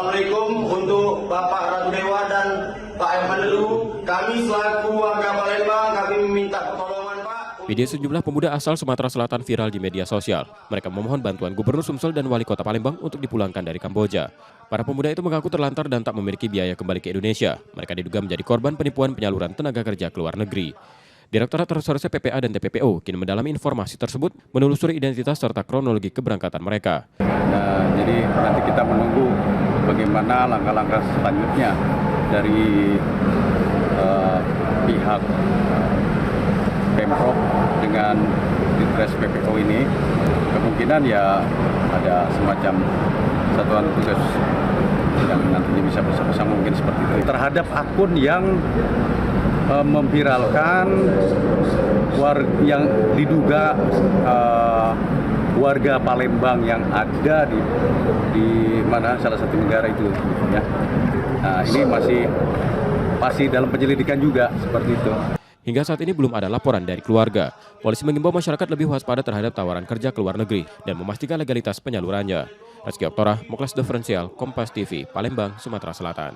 Assalamualaikum untuk Bapak Ratu Dewa dan Pak Emmanuel. Kami selaku warga Palembang, kami meminta pertolongan Pak. Video sejumlah pemuda asal Sumatera Selatan viral di media sosial. Mereka memohon bantuan Gubernur Sumsel dan Wali Kota Palembang untuk dipulangkan dari Kamboja. Para pemuda itu mengaku terlantar dan tak memiliki biaya kembali ke Indonesia. Mereka diduga menjadi korban penipuan penyaluran tenaga kerja ke luar negeri. Direktorat Reserse PPA dan TPPO kini mendalami informasi tersebut, menelusuri identitas serta kronologi keberangkatan mereka. Nah, jadi nanti kita menunggu bagaimana langkah-langkah selanjutnya dari pihak Pemprov dengan Ditres PPO ini. Kemungkinan ya ada semacam satuan tugas yang nantinya bisa bersama-sama mungkin seperti itu. Terhadap akun yang memviralkan yang diduga warga Palembang yang ada di mana salah satu negara itu ya. Nah, ini masih dalam penyelidikan juga seperti itu. Hingga saat ini belum ada laporan dari keluarga. Polisi mengimbau masyarakat lebih waspada terhadap tawaran kerja ke luar negeri dan memastikan legalitas penyalurannya. Rizky Oktora, Muklas Diferensial, Kompas TV, Palembang, Sumatera Selatan.